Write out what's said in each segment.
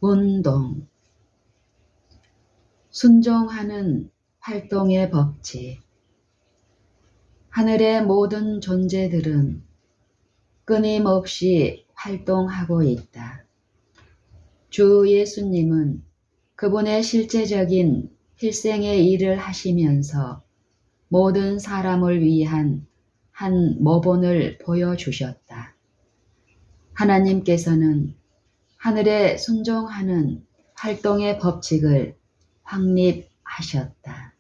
운동. 순종하는 활동의 법칙. 하늘의 모든 존재들은 끊임없이 활동하고 있다. 주 예수님은 그분의 실제적인 필생의 일을 하시면서 모든 사람을 위한 한 모본을 보여주셨다. 하나님께서는 하늘에 순종하는 활동의 법칙을 확립하셨다.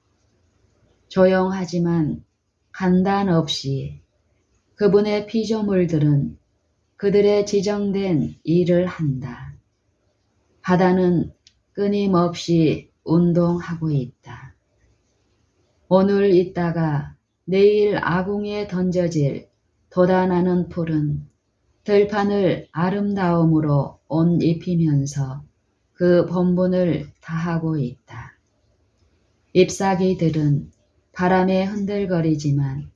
조용하지만 간단 없이 그분의 피조물들은 그들의 지정된 일을 한다. 바다는 끊임없이 운동하고 있다. 오늘 있다가 내일 아궁이에 던져질 돋아나는 풀은 들판을 아름다움으로 옷 입히면서 그 본분을 다하고 있다. 잎사귀들은 바람에 흔들거리지만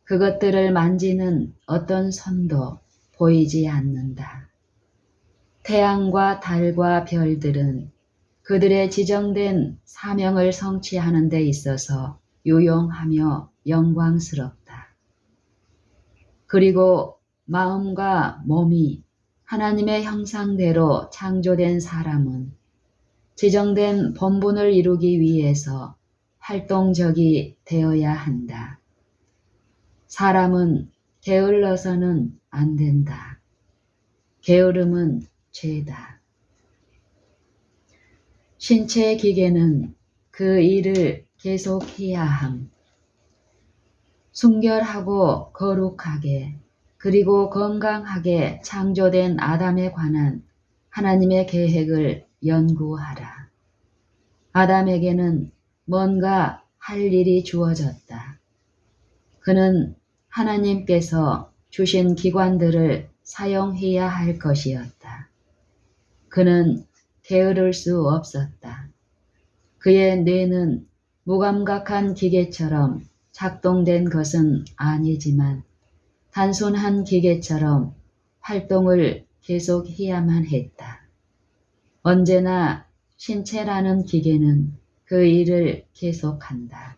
그것들을 만지는 어떤 손도 보이지 않는다. 태양과 달과 별들은 그들의 지정된 사명을 성취하는 데 있어서 유용하며 영광스럽다. 그리고 마음과 몸이 하나님의 형상대로 창조된 사람은 지정된 본분을 이루기 위해서 활동적이 되어야 한다. 사람은 게을러서는 안 된다. 게으름은 죄다. 신체 기계는 그 일을 계속해야 함. 순결하고 거룩하게 그리고 건강하게 창조된 아담에 관한 하나님의 계획을 연구하라. 아담에게는 뭔가 할 일이 주어졌다. 그는 하나님께서 주신 기관들을 사용해야 할 것이었다. 그는 게으를 수 없었다. 그의 뇌는 무감각한 기계처럼 작동된 것은 아니지만 단순한 기계처럼 활동을 계속해야만 했다. 언제나 신체라는 기계는 그 일을 계속한다.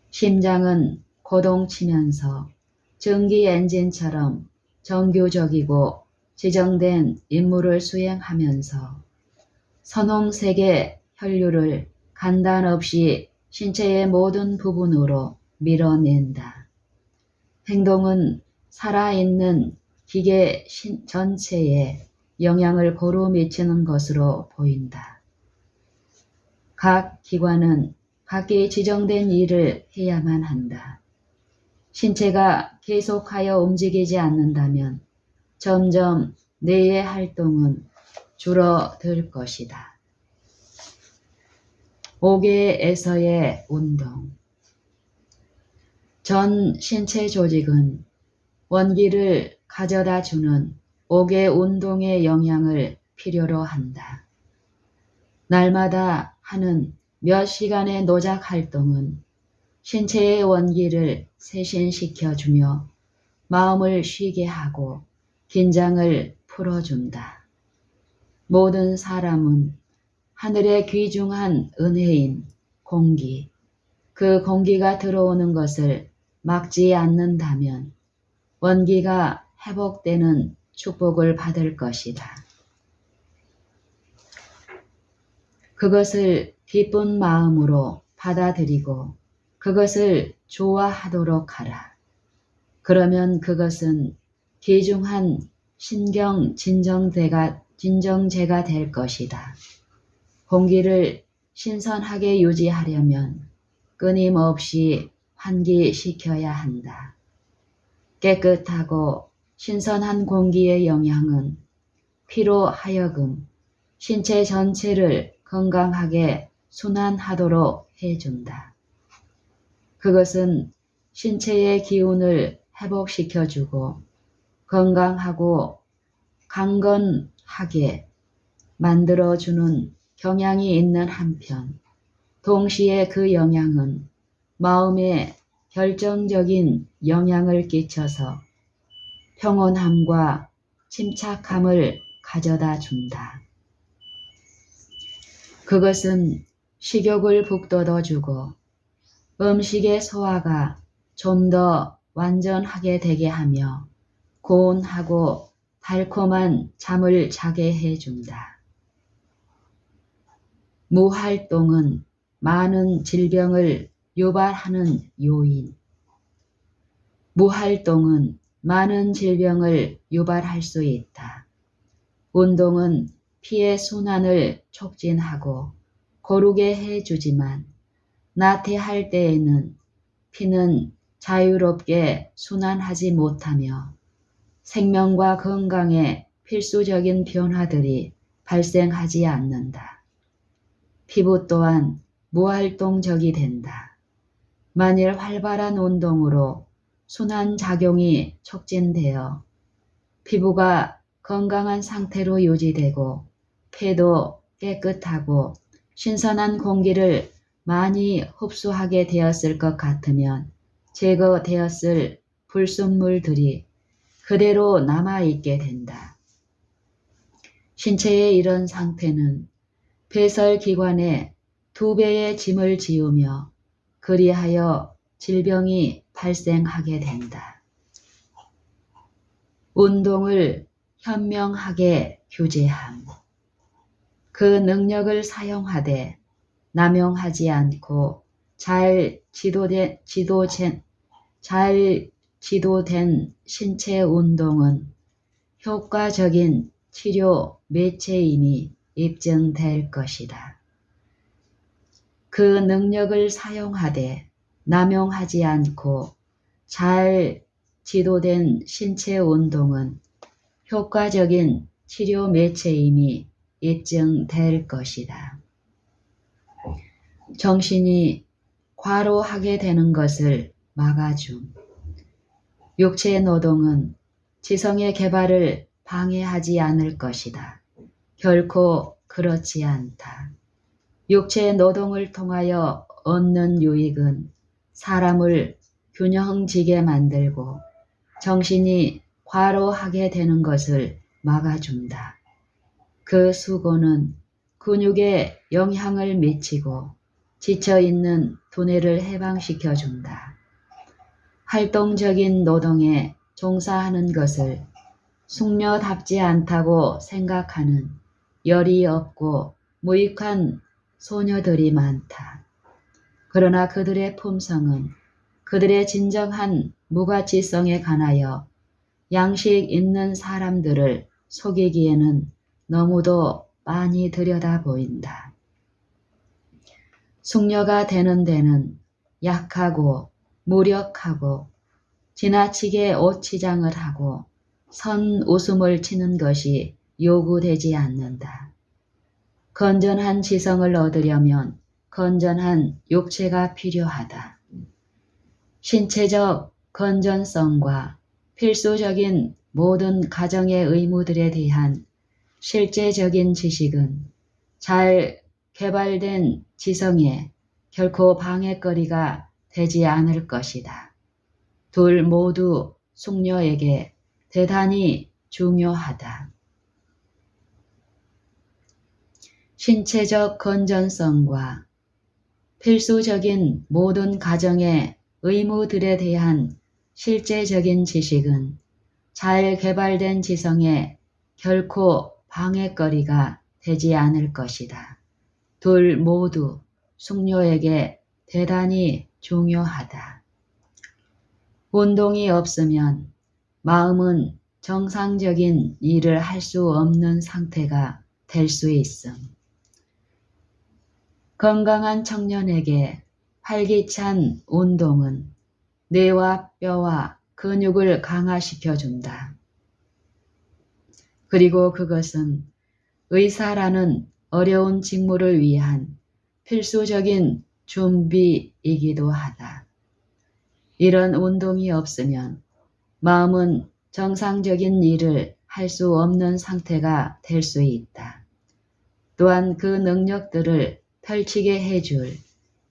심장은 고동치면서 전기 엔진처럼 정규적이고 지정된 임무를 수행하면서 선홍색의 혈류를 간단 없이 신체의 모든 부분으로 밀어낸다. 행동은 살아있는 기계 전체에 영향을 고루 미치는 것으로 보인다. 각 기관은 각기 지정된 일을 해야만 한다. 신체가 계속하여 움직이지 않는다면 점점 뇌의 활동은 줄어들 것이다. 5개에서의 운동. 전 신체 조직은 원기를 가져다 주는 5개 운동의 영향을 필요로 한다. 날마다 하는 몇 시간의 노작 활동은 신체의 원기를 쇄신시켜주며 마음을 쉬게 하고 긴장을 풀어준다. 모든 사람은 하늘의 귀중한 은혜인 공기, 그 공기가 들어오는 것을 막지 않는다면 원기가 회복되는 축복을 받을 것이다. 그것을 기쁜 마음으로 받아들이고 그것을 좋아하도록 하라. 그러면 그것은 귀중한 신경 진정제가 될 것이다. 공기를 신선하게 유지하려면 끊임없이 환기시켜야 한다. 깨끗하고 신선한 공기의 영향은 피로 하여금 신체 전체를 건강하게 순환하도록 해준다. 그것은 신체의 기운을 회복시켜주고 건강하고 강건하게 만들어주는 경향이 있는 한편 동시에 그 영향은 마음에 결정적인 영향을 끼쳐서 평온함과 침착함을 가져다 준다. 그것은 식욕을 북돋워주고 음식의 소화가 좀 더 완전하게 되게 하며 고운하고 달콤한 잠을 자게 해준다. 무활동은 많은 질병을 유발하는 요인. 무활동은 많은 질병을 유발할 수 있다. 운동은 피의 순환을 촉진하고 고르게 해주지만 나태할 때에는 피는 자유롭게 순환하지 못하며 생명과 건강에 필수적인 변화들이 발생하지 않는다. 피부 또한 무활동적이 된다. 만일 활발한 운동으로 순환작용이 촉진되어 피부가 건강한 상태로 유지되고 폐도 깨끗하고 신선한 공기를 많이 흡수하게 되었을 것 같으면 제거되었을 불순물들이 그대로 남아있게 된다. 신체의 이런 상태는 배설기관에 2배의 짐을 지우며 그리하여 질병이 발생하게 된다. 운동을 현명하게 규제함. 그 능력을 사용하되 남용하지 않고 잘 지도된 신체 운동은 효과적인 치료 매체임이 입증될 것이다. 그 능력을 사용하되 남용하지 않고 잘 지도된 신체 운동은 효과적인 치료 매체임이 입증될 것이다. 정신이 과로하게 되는 것을 막아줌. 육체 노동은 지성의 개발을 방해하지 않을 것이다. 결코 그렇지 않다. 육체 노동을 통하여 얻는 유익은 사람을 균형지게 만들고 정신이 과로하게 되는 것을 막아준다. 그 수고는 근육에 영향을 미치고 지쳐있는 두뇌를 해방시켜준다. 활동적인 노동에 종사하는 것을 숙녀답지 않다고 생각하는 열이 없고 무익한 소녀들이 많다. 그러나 그들의 품성은 그들의 진정한 무가치성에 관하여 양식 있는 사람들을 속이기에는 너무도 많이 들여다 보인다. 숙녀가 되는 데는 약하고 무력하고 지나치게 옷치장을 하고 선 웃음을 치는 것이 요구되지 않는다. 건전한 지성을 얻으려면 건전한 육체가 필요하다. 신체적 건전성과 필수적인 모든 가정의 의무들에 대한 실제적인 지식은 잘 개발된 지성에 결코 방해거리가 되지 않을 것이다. 둘 모두 숙녀에게 대단히 중요하다. 신체적 건전성과 필수적인 모든 가정의 의무들에 대한 실제적인 지식은 잘 개발된 지성에 결코 방해거리가 되지 않을 것이다. 둘 모두 숙녀에게 대단히 중요하다. 운동이 없으면 마음은 정상적인 일을 할 수 없는 상태가 될 수 있음. 건강한 청년에게 활기찬 운동은 뇌와 뼈와 근육을 강화시켜준다. 그리고 그것은 의사라는 어려운 직무를 위한 필수적인 준비이기도 하다. 이런 운동이 없으면 마음은 정상적인 일을 할 수 없는 상태가 될 수 있다. 또한 그 능력들을 펼치게 해줄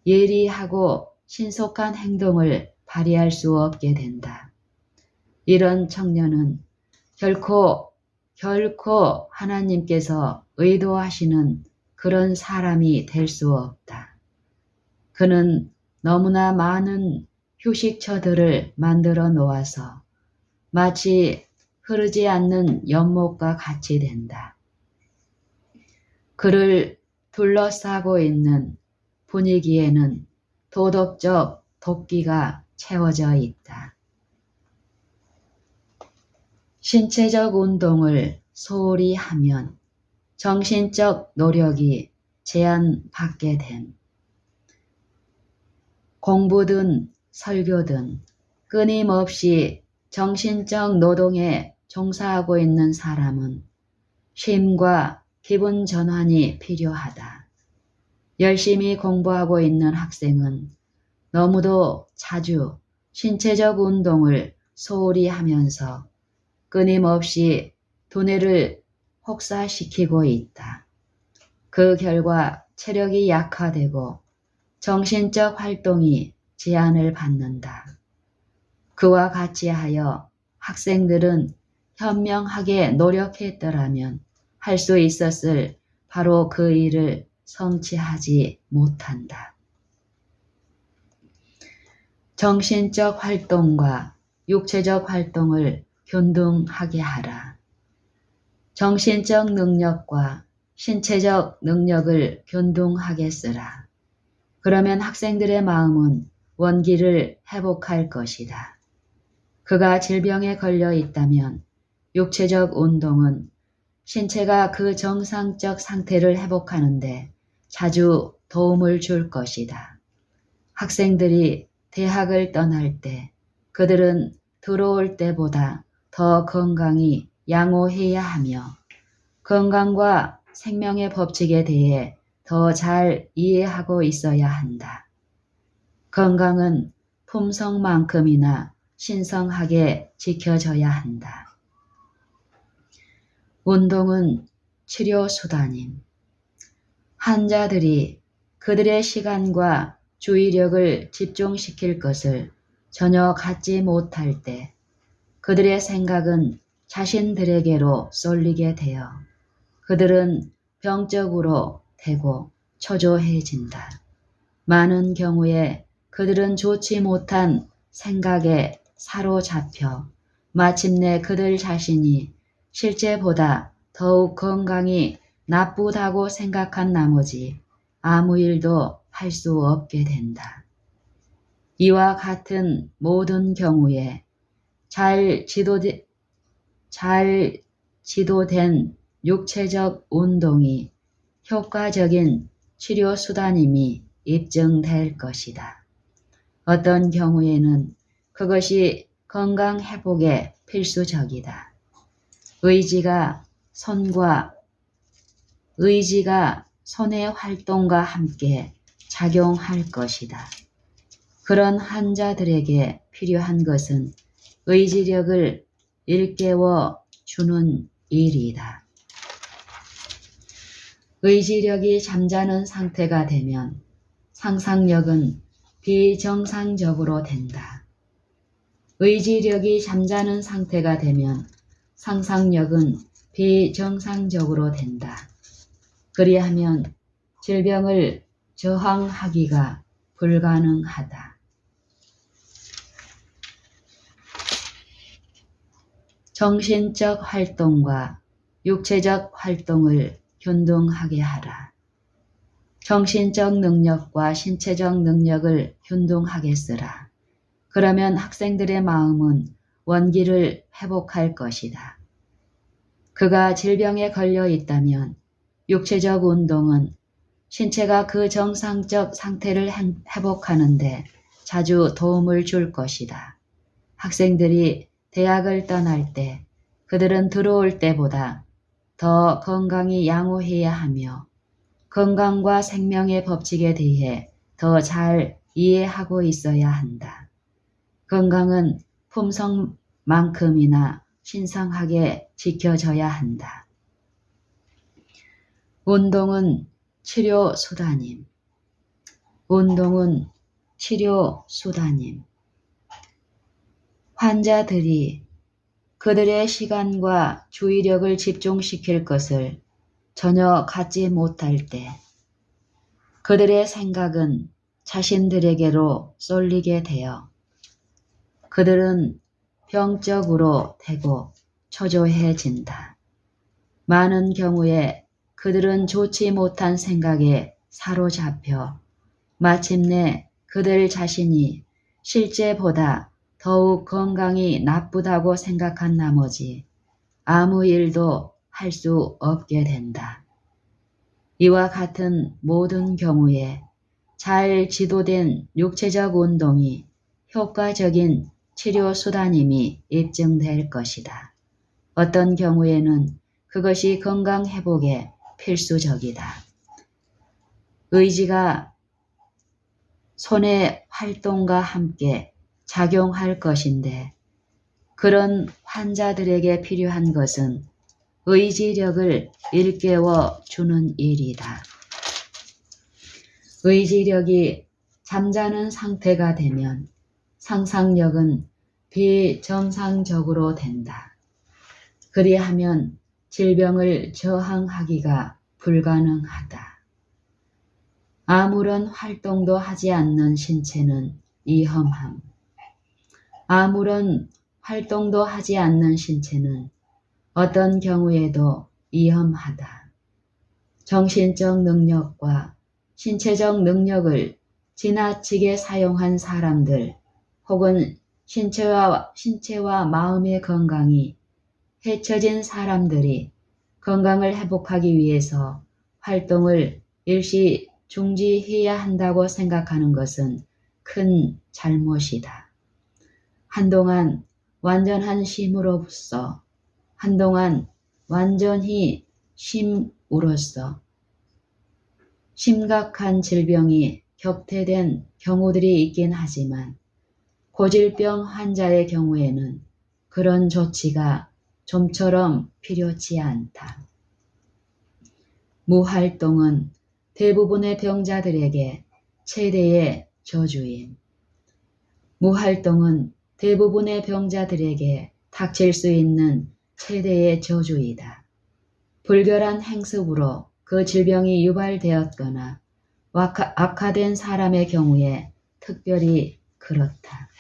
예리하고 신속한 행동을 발휘할 수 없게 된다. 이런 청년은 결코 하나님께서 의도하시는 그런 사람이 될 수 없다. 그는 너무나 많은 휴식처들을 만들어 놓아서 마치 흐르지 않는 연못과 같이 된다. 그를 둘러싸고 있는 분위기에는 도덕적 도끼가 채워져 있다. 신체적 운동을 소홀히 하면 정신적 노력이 제한받게 됨. 공부든 설교든 끊임없이 정신적 노동에 종사하고 있는 사람은 쉼과 기분 전환이 필요하다. 열심히 공부하고 있는 학생은 너무도 자주 신체적 운동을 소홀히 하면서 끊임없이 두뇌를 혹사시키고 있다. 그 결과 체력이 약화되고 정신적 활동이 제한을 받는다. 그와 같이 하여 학생들은 현명하게 노력했더라면 할 수 있었을 바로 그 일을 성취하지 못한다. 정신적 활동과 육체적 활동을 균등하게 하라. 정신적 능력과 신체적 능력을 균등하게 쓰라. 그러면 학생들의 마음은 원기를 회복할 것이다. 그가 질병에 걸려 있다면 육체적 운동은 신체가 그 정상적 상태를 회복하는데 자주 도움을 줄 것이다. 학생들이 대학을 떠날 때 그들은 들어올 때보다 더 건강히 양호해야 하며 건강과 생명의 법칙에 대해 더 잘 이해하고 있어야 한다. 건강은 품성만큼이나 신성하게 지켜져야 한다. 운동은 치료수단임. 환자들이 그들의 시간과 주의력을 집중시킬 것을 전혀 갖지 못할 때 그들의 생각은 자신들에게로 쏠리게 되어 그들은 병적으로 되고 초조해진다. 많은 경우에 그들은 좋지 못한 생각에 사로잡혀 마침내 그들 자신이 실제보다 더욱 건강이 나쁘다고 생각한 나머지 아무 일도 할 수 없게 된다. 이와 같은 모든 경우에 잘 지도된 육체적 운동이 효과적인 치료수단임이 입증될 것이다. 어떤 경우에는 그것이 건강 회복에 필수적이다. 의지가 손의 활동과 함께 작용할 것이다. 그런 환자들에게 필요한 것은 의지력을 일깨워 주는 일이다. 의지력이 잠자는 상태가 되면 상상력은 비정상적으로 된다. 의지력이 잠자는 상태가 되면 상상력은 비정상적으로 된다. 그리하면 질병을 저항하기가 불가능하다. 정신적 활동과 육체적 활동을 균등하게 하라. 정신적 능력과 신체적 능력을 균등하게 쓰라. 그러면 학생들의 마음은 원기를 회복할 것이다. 그가 질병에 걸려 있다면 육체적 운동은 신체가 그 정상적 상태를 회복하는데 자주 도움을 줄 것이다. 학생들이 대학을 떠날 때 그들은 들어올 때보다 더 건강히 양호해야 하며 건강과 생명의 법칙에 대해 더 잘 이해하고 있어야 한다. 건강은 품성만큼이나 신성하게 지켜져야 한다. 운동은 치료수단임. 운동은 치료수단임. 환자들이 그들의 시간과 주의력을 집중시킬 것을 전혀 갖지 못할 때 그들의 생각은 자신들에게로 쏠리게 되어 그들은 병적으로 되고 초조해진다. 많은 경우에 그들은 좋지 못한 생각에 사로잡혀 마침내 그들 자신이 실제보다 더욱 건강이 나쁘다고 생각한 나머지 아무 일도 할 수 없게 된다. 이와 같은 모든 경우에 잘 지도된 육체적 운동이 효과적인 치료 수단임이 입증될 것이다. 어떤 경우에는 그것이 건강 회복에 필수적이다. 의지가 손의 활동과 함께 작용할 것인데 그런 환자들에게 필요한 것은 의지력을 일깨워 주는 일이다. 의지력이 잠자는 상태가 되면 상상력은 비정상적으로 된다. 그리하면 질병을 저항하기가 불가능하다. 아무런 활동도 하지 않는 신체는 이험함. 아무런 활동도 하지 않는 신체는 어떤 경우에도 위험하다. 정신적 능력과 신체적 능력을 지나치게 사용한 사람들 혹은 신체와 마음의 건강이 해쳐진 사람들이 건강을 회복하기 위해서 활동을 일시 중지해야 한다고 생각하는 것은 큰 잘못이다. 한동안 완전한 쉼으로써 한동안 완전히 쉼으로써 심각한 질병이 격퇴된 경우들이 있긴 하지만 고질병 환자의 경우에는 그런 조치가 좀처럼 필요치 않다. 무활동은 대부분의 병자들에게 최대의 저주임. 무활동은 대부분의 병자들에게 닥칠 수 있는 최대의 저주이다. 불결한 행습으로 그 질병이 유발되었거나 악화된 사람의 경우에 특별히 그렇다.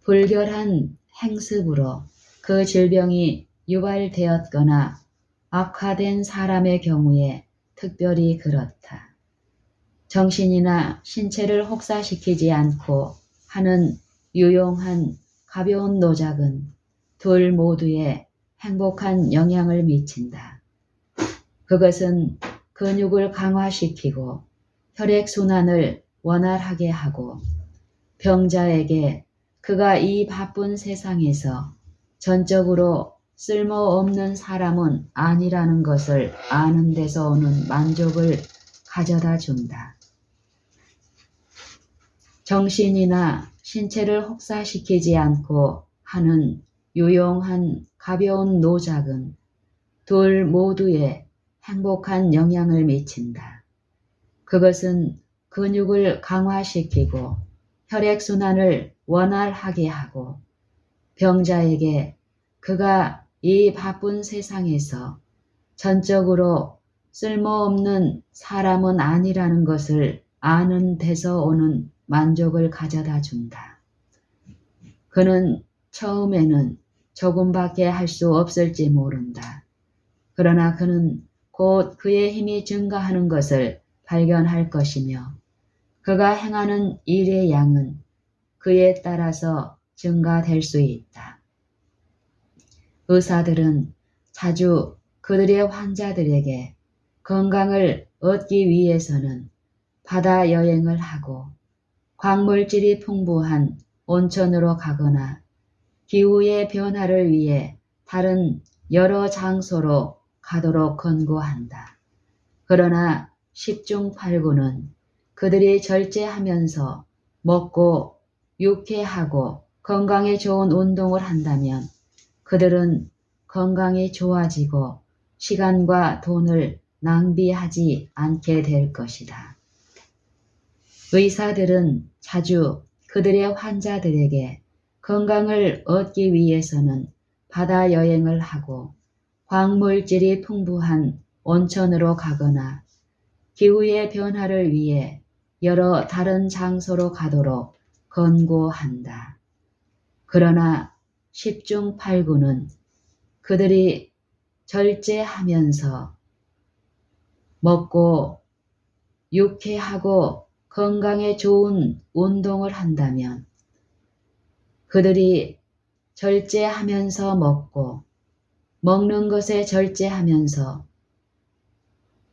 불결한 행습으로 그 질병이 유발되었거나 악화된 사람의 경우에 특별히 그렇다. 정신이나 신체를 혹사시키지 않고 하는 유용한 가벼운 노작은 둘 모두에 행복한 영향을 미친다. 그것은 근육을 강화시키고 혈액순환을 원활하게 하고 병자에게 그가 이 바쁜 세상에서 전적으로 쓸모없는 사람은 아니라는 것을 아는 데서 오는 만족을 가져다 준다. 정신이나 신체를 혹사시키지 않고 하는 유용한 가벼운 노작은 둘 모두에 행복한 영향을 미친다. 그것은 근육을 강화시키고 혈액순환을 원활하게 하고 병자에게 그가 이 바쁜 세상에서 전적으로 쓸모없는 사람은 아니라는 것을 아는 데서 오는 만족을 가져다 준다. 그는 처음에는 조금밖에 할 수 없을지 모른다. 그러나 그는 곧 그의 힘이 증가하는 것을 발견할 것이며 그가 행하는 일의 양은 그에 따라서 증가될 수 있다. 의사들은 자주 그들의 환자들에게 건강을 얻기 위해서는 바다 여행을 하고 광물질이 풍부한 온천으로 가거나 기후의 변화를 위해 다른 여러 장소로 가도록 권고한다. 그러나 10중 8구는 그들이 절제하면서 먹고 유쾌하고 건강에 좋은 운동을 한다면 그들은 건강이 좋아지고 시간과 돈을 낭비하지 않게 될 것이다. 의사들은 자주 그들의 환자들에게 건강을 얻기 위해서는 바다 여행을 하고 광물질이 풍부한 온천으로 가거나 기후의 변화를 위해 여러 다른 장소로 가도록 권고한다. 그러나 10중 8구는 그들이 절제하면서 먹고 유쾌하고 건강에 좋은 운동을 한다면, 그들이 절제하면서 먹고 먹는 것에 절제하면서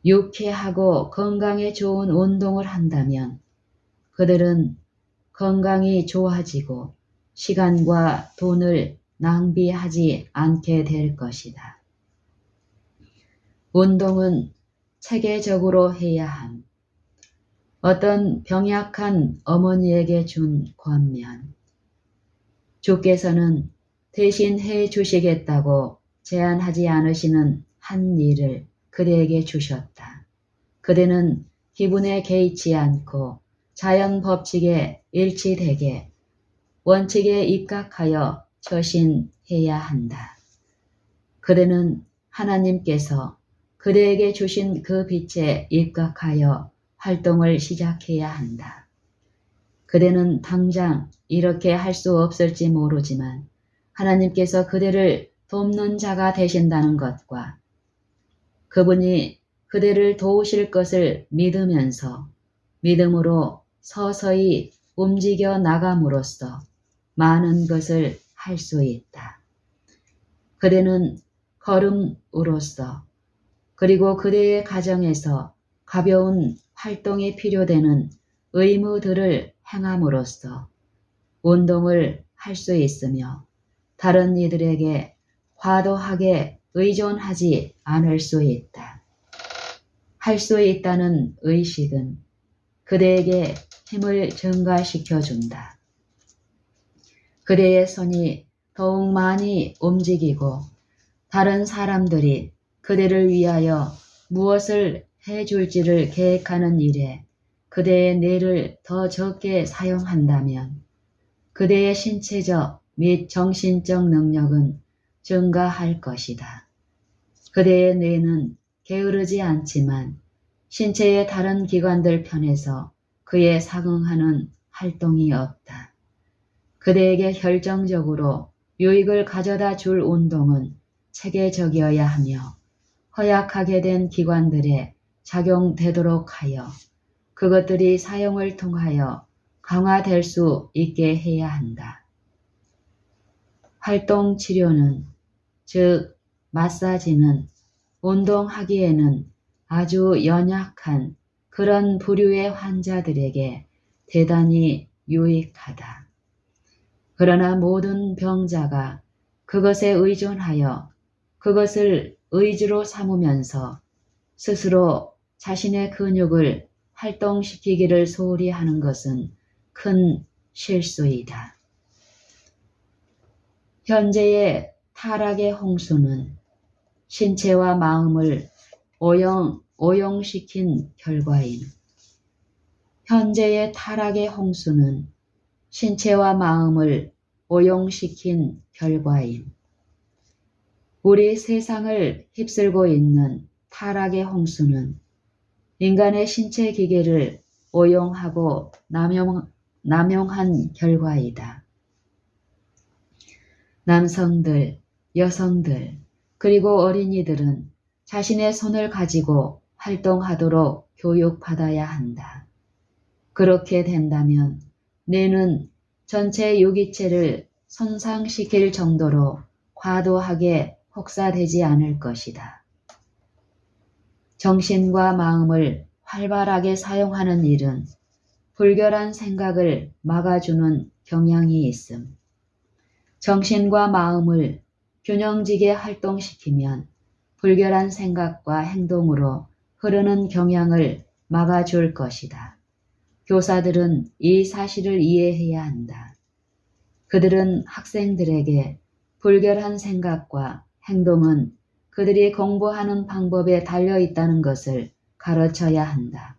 유쾌하고 건강에 좋은 운동을 한다면 그들은 건강이 좋아지고 시간과 돈을 낭비하지 않게 될 것이다. 운동은 체계적으로 해야 함. 어떤 병약한 어머니에게 준 권면. 주께서는 대신 해 주시겠다고 제안하지 않으시는 한 일을 그대에게 주셨다. 그대는 기분에 개의치 않고 자연 법칙에 일치되게 원칙에 입각하여 처신해야 한다. 그대는 하나님께서 그대에게 주신 그 빛에 입각하여 활동을 시작해야 한다. 그대는 당장 이렇게 할 수 없을지 모르지만 하나님께서 그대를 돕는 자가 되신다는 것과 그분이 그대를 도우실 것을 믿으면서 믿음으로 서서히 움직여 나감으로써 많은 것을 할 수 있다. 그대는 걸음으로써 그리고 그대의 가정에서 가벼운 활동이 필요되는 의무들을 행함으로써 운동을 할 수 있으며 다른 이들에게 과도하게 의존하지 않을 수 있다. 할 수 있다는 의식은 그대에게 힘을 증가시켜준다. 그대의 손이 더욱 많이 움직이고 다른 사람들이 그대를 위하여 무엇을 해줄지를 계획하는 일에 그대의 뇌를 더 적게 사용한다면 그대의 신체적 및 정신적 능력은 증가할 것이다. 그대의 뇌는 게으르지 않지만 신체의 다른 기관들 편에서 그에 상응하는 활동이 없다. 그대에게 결정적으로 유익을 가져다 줄 운동은 체계적이어야 하며 허약하게 된 기관들에 작용되도록 하여 그것들이 사용을 통하여 강화될 수 있게 해야 한다. 활동치료는, 즉 마사지는 운동하기에는 아주 연약한 그런 부류의 환자들에게 대단히 유익하다. 그러나 모든 병자가 그것에 의존하여 그것을 의지로 삼으면서 스스로 자신의 근육을 활동시키기를 소홀히 하는 것은 큰 실수이다. 현재의 타락의 홍수는 신체와 마음을 오용시킨 결과임. 현재의 타락의 홍수는 신체와 마음을 오용시킨 결과임. 우리 세상을 휩쓸고 있는 타락의 홍수는 인간의 신체 기계를 오용하고 남용한 결과이다. 남성들, 여성들, 그리고 어린이들은 자신의 손을 가지고 활동하도록 교육받아야 한다. 그렇게 된다면 뇌는 전체 유기체를 손상시킬 정도로 과도하게 혹사되지 않을 것이다. 정신과 마음을 활발하게 사용하는 일은 불결한 생각을 막아주는 경향이 있음. 정신과 마음을 균형지게 활동시키면 불결한 생각과 행동으로 흐르는 경향을 막아줄 것이다. 교사들은 이 사실을 이해해야 한다. 그들은 학생들에게 불결한 생각과 행동은 그들이 공부하는 방법에 달려있다는 것을 가르쳐야 한다.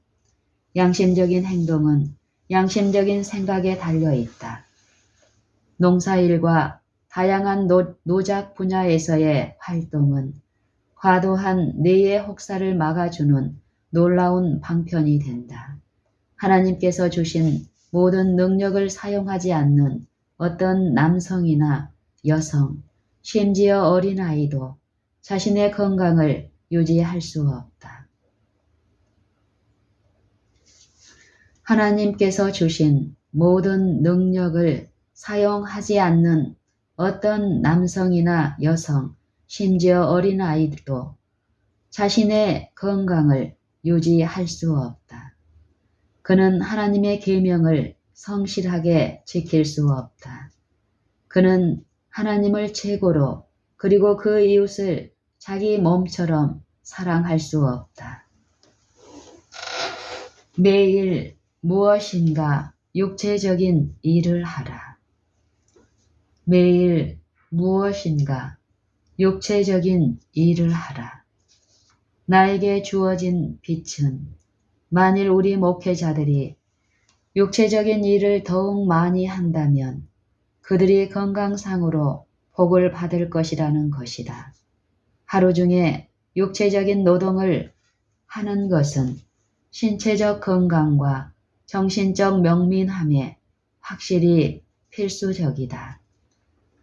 양심적인 행동은 양심적인 생각에 달려있다. 농사일과 다양한 노작 분야에서의 활동은 과도한 뇌의 혹사를 막아주는 놀라운 방편이 된다. 하나님께서 주신 모든 능력을 사용하지 않는 어떤 남성이나 여성, 심지어 어린아이도 자신의 건강을 유지할 수 없다. 하나님께서 주신 모든 능력을 사용하지 않는 어떤 남성이나 여성, 심지어 어린아이도 자신의 건강을 유지할 수 없다. 그는 하나님의 계명을 성실하게 지킬 수 없다. 그는 하나님을 최고로 그리고 그 이웃을 자기 몸처럼 사랑할 수 없다. 매일 무엇인가 육체적인 일을 하라. 매일 무엇인가 육체적인 일을 하라. 나에게 주어진 빛은 만일 우리 목회자들이 육체적인 일을 더욱 많이 한다면 그들이 건강상으로 복을 받을 것이라는 것이다. 하루 중에 육체적인 노동을 하는 것은 신체적 건강과 정신적 명민함에 확실히 필수적이다.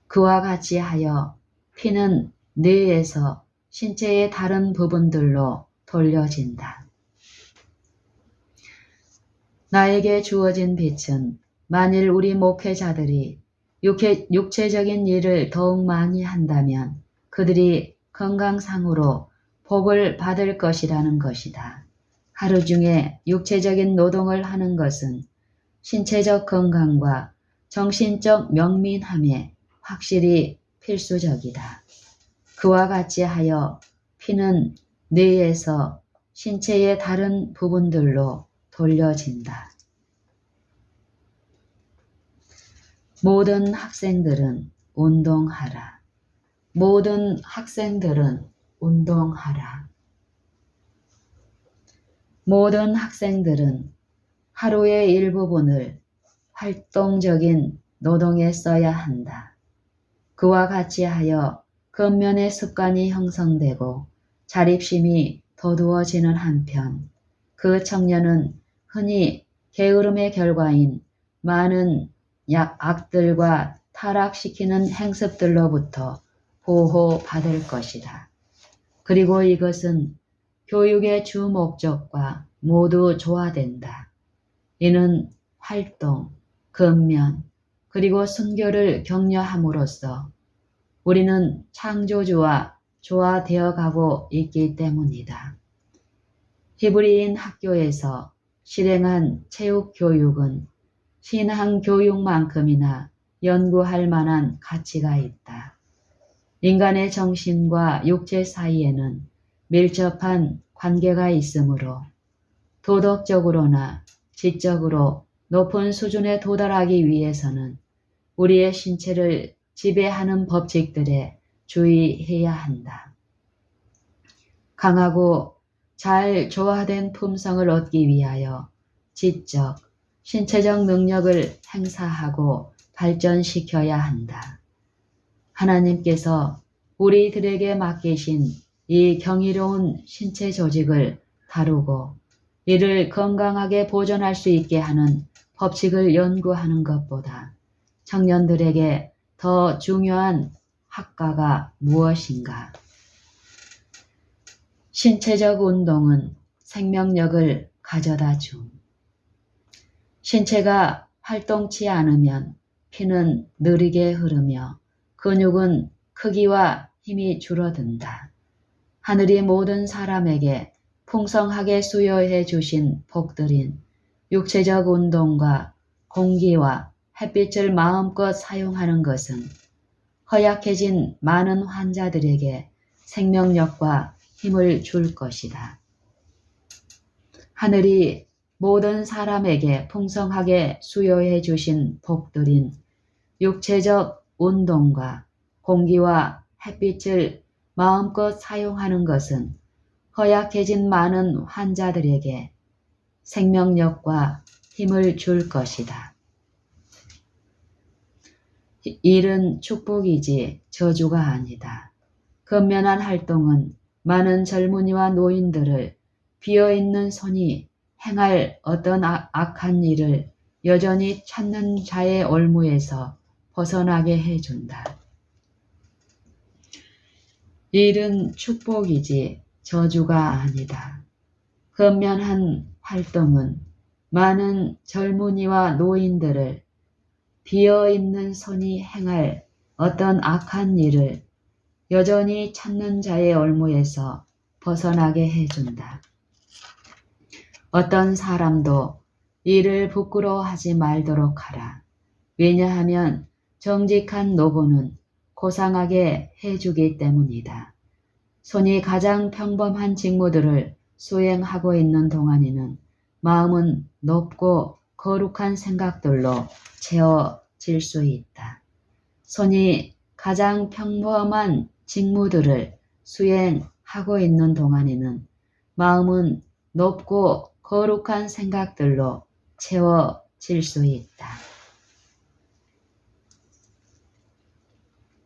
그와 같이 하여 피는 뇌에서 신체의 다른 부분들로 돌려진다. 나에게 주어진 빛은 만일 우리 목회자들이 육체적인 일을 더욱 많이 한다면 그들이 건강상으로 복을 받을 것이라는 것이다. 하루 중에 육체적인 노동을 하는 것은 신체적 건강과 정신적 명민함에 확실히 필수적이다. 그와 같이 하여 피는 뇌에서 신체의 다른 부분들로 돌려진다. 모든 학생들은 운동하라. 모든 학생들은 운동하라. 모든 학생들은 하루의 일부분을 활동적인 노동에 써야 한다. 그와 같이 하여 근면의 습관이 형성되고 자립심이 돋우어지는 한편 그 청년은 흔히 게으름의 결과인 많은 악들과 타락시키는 행습들로부터 보호받을 것이다. 그리고 이것은 교육의 주 목적과 모두 조화된다. 이는 활동, 근면, 그리고 순교를 격려함으로써 우리는 창조주와 조화되어 가고 있기 때문이다. 히브리인 학교에서 실행한 체육교육은 신앙교육만큼이나 연구할 만한 가치가 있다. 인간의 정신과 육체 사이에는 밀접한 관계가 있으므로 도덕적으로나 지적으로 높은 수준에 도달하기 위해서는 우리의 신체를 지배하는 법칙들에 주의해야 한다. 강하고 잘 조화된 품성을 얻기 위하여 지적, 신체적 능력을 행사하고 발전시켜야 한다. 하나님께서 우리들에게 맡기신 이 경이로운 신체 조직을 다루고 이를 건강하게 보존할 수 있게 하는 법칙을 연구하는 것보다 청년들에게 더 중요한 학과가 무엇인가? 신체적 운동은 생명력을 가져다 줌. 신체가 활동치 않으면 피는 느리게 흐르며 근육은 크기와 힘이 줄어든다. 하늘이 모든 사람에게 풍성하게 수여해 주신 복들인 육체적 운동과 공기와 햇빛을 마음껏 사용하는 것은 허약해진 많은 환자들에게 생명력과 힘을 줄 것이다. 하늘이 모든 사람에게 풍성하게 수여해 주신 복들인 육체적 운동과 공기와 햇빛을 마음껏 사용하는 것은 허약해진 많은 환자들에게 생명력과 힘을 줄 것이다. 일은 축복이지 저주가 아니다. 근면한 활동은 많은 젊은이와 노인들을 비어있는 손이 행할 어떤 악한 일을 여전히 찾는 자의 올무에서 벗어나게 해준다. 일은 축복이지 저주가 아니다. 근면한 활동은 많은 젊은이와 노인들을 비어있는 손이 행할 어떤 악한 일을 여전히 찾는 자의 올무에서 벗어나게 해준다. 어떤 사람도 이를 부끄러워하지 말도록 하라. 왜냐하면 정직한 노고는 고상하게 해주기 때문이다. 손이 가장 평범한 직무들을 수행하고 있는 동안에는 마음은 높고 거룩한 생각들로 채워질 수 있다. 손이 가장 평범한 직무들을 수행하고 있는 동안에는 마음은 높고 거룩한 생각들로 채워질 수 있다.